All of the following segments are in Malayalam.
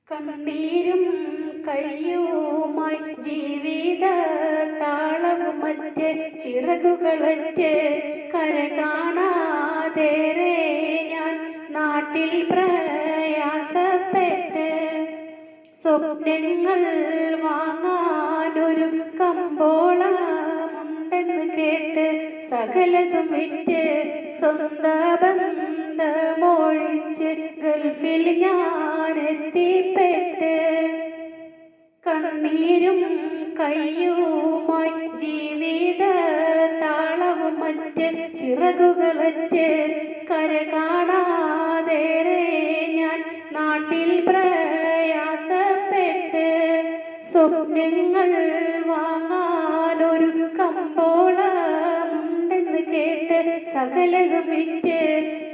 കണ്ണീരും കയ്യുമായി ജീവിത താളവും മറ്റ് ചിറകുകളറ്റ് കര കാണാതേറെ ഞാൻ നാട്ടിൽ പ്രയാസപ്പെട്ട് സ്വപ്നങ്ങൾ വാങ്ങാനൊരു കമ്പോളമുണ്ടെന്ന് കേട്ട് സകലതും വിറ്റ് സ്വന്ത ബന്ധമൊഴിച്ച് ഗൾഫിൽ ഞാൻ എത്തിപ്പെട്ട് കണ്ണീരും കയ്യുമായി ജീവിത താളവും മറ്റ് ചിറകുകളറ്റ് കര കാണാതേറെ ഞാൻ നാട്ടിൽ പ്രയാസപ്പെട്ട് സ്വപ്നങ്ങൾ വാങ്ങാനൊരു കമ്പോളമുണ്ടെന്ന് കേട്ട് സകലതും വിറ്റ്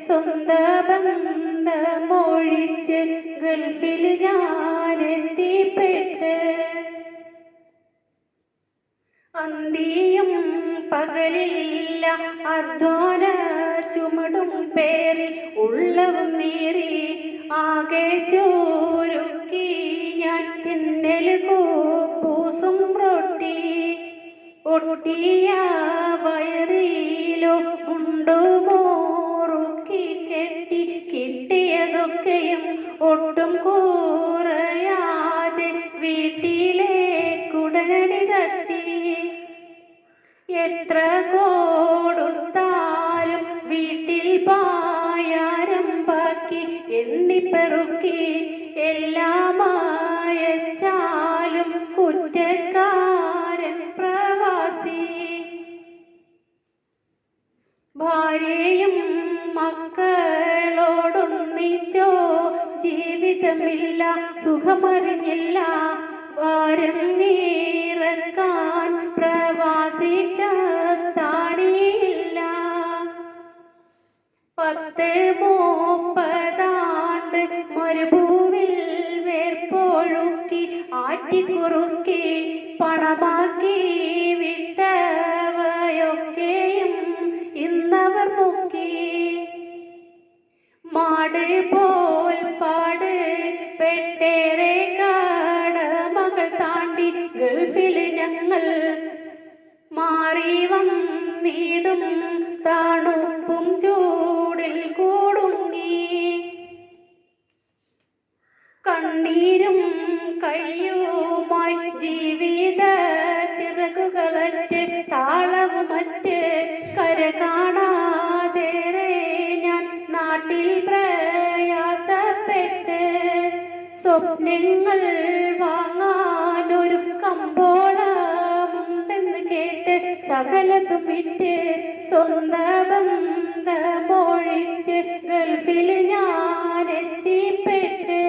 സ്വന്ത ബന്ധമൊഴിച്ച് ഗൾഫിൽ ഞാൻ എത്തിപ്പെട്ട് അന്തിയും പകലില്ല അധ്വാന ചുമടും പേറി ഉള്ളവും നീറി ആകെ ചോരുക്കി ഞാൻ തിന്നൽ കൂപ്പൂസും റൊട്ടി ഒട്ടിയ വയറിലോ മുണ്ടുമോറുക്കി കെട്ടി കിട്ടിയതൊക്കെയും ഒട്ടും കുറയാതെ വീട്ടിലേക്കുടനടി തട്ടി എത്ര കൊടുത്താലും വീട്ടിൽ പായാരം ബാക്കി എണ്ണിപ്പെറുക്കി എല്ലാം അയച്ചാലും കുറ്റക്കാരൻ പ്രവാസി ഭാര്യയും മക്കളോടൊന്നിച്ചോ ജീവിതമില്ല സുഖമറിഞ്ഞില്ല ഭാരം നീറക്കാൻ പ്രവാസിക്കത്താണിയില്ല 30-30 മരുഭൂവിൽ വേർപ്പൊഴുക്കി ആറ്റിക്കുറുക്കി പണമാക്കി വിട്ടവയൊക്കെയും ഇന്നവർ മുക്കി മാട് പോൽ പാട് പെട്ടേറെ കടമകൾ താണ്ടി ഗൾഫിൽ ഞങ്ങൾ മാറി വന്നിടും തണുപ്പും ചൂടിൽ കൂടുങ്ങി കണ്ണീരും കയ്യുമായി ജീവിത ചിറകുകളറ്റ് താളവുമറ്റ് കര കാണാതേറെ ഞാൻ നാട്ടിൽ പ്രയാസപ്പെട്ട് സ്വപ്നങ്ങൾ വാങ്ങാനൊരു കമ്പോളമുണ്ടെന്ന് കേട്ട് സകലതും വിറ്റ് സ്വന്ത ബന്ധമൊഴിച്ച് ഗൾഫിൽ ഞാൻ എത്തിപ്പെട്ട്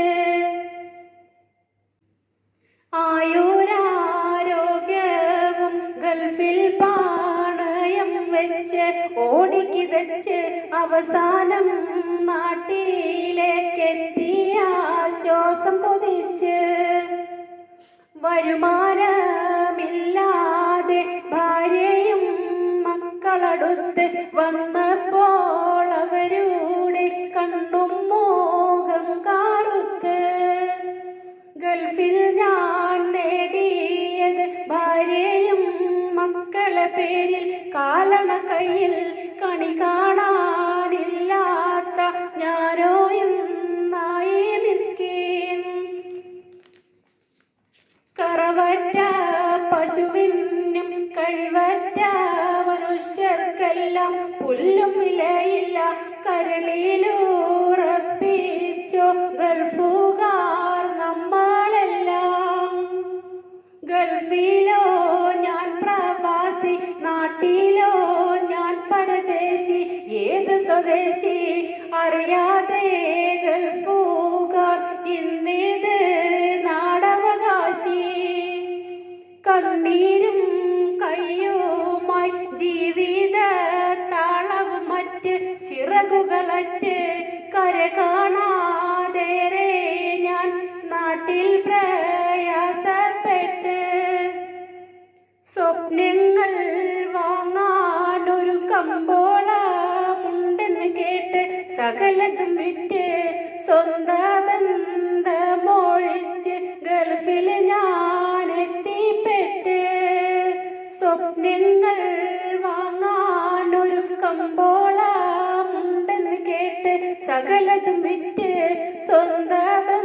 ആയുരാരോഗ്യവും ഗൾഫിൽ പാണയം വെച്ച് ഓടിക്കിതച്ച് അവസാനം നാട്ടിലേക്കെത്തിയ ശ്വാസം കൊതിച്ച് വരുമാനമില്ലാതെ ഭാര്യയും മക്കളടുത്ത് വന്നപ്പോൾ അവരുടെ കണ്ണും മോഹം കാറുത്ത് ഗൾഫിൽ ഞാൻ നേടിയത് ഭാര്യയും മക്കളെ പേരിൽ കാലണ കയ്യിൽ കണി കാണാനില്ലാത്ത ഞാനോ എന്നായി മിസ്കീൻ കറവറ്റ പശുവിനും കഴിവറ്റ മനുഷ്യർക്കെല്ലാം പുല്ലും വിലയില്ല കരളിലുറപ്പിച്ചോ ഗൾഫുകാർ നമ്മളെല്ലാം ഗൾഫിലോ ഞാൻ പ്രവാസി നാട്ടിലോ ഞാൻ പരദേശി ഏത് സ്വദേശി അറിയാതെ ഗൾഫുകാർ ഇന്നിത് നാടവകാശി കണ്ണീരും കയ്യുമായി ജീവിത താളവും മറ്റ് ചിറകുകളറ്റ് കര കാണാതേറെ ഞാൻ നാട്ടിൽ പ്രയാസപ്പെട്ട് സ്വപ്നങ്ങൾ വാങ്ങാനൊരു കമ്പോളമുണ്ടെന്ന് കേട്ട് സകലതും വിറ്റ് സ്വന്ത ബന്ധ സ്വന്തമൊഴിച്ച് ഗൾഫിൽ ഞാൻ എത്തിപ്പെട്ട് സ്വപ്നങ്ങൾ വാങ്ങാനൊരു കമ്പോളമുണ്ടെന്ന് കേട്ട് സകലതും വിറ്റ് സ്വന്തം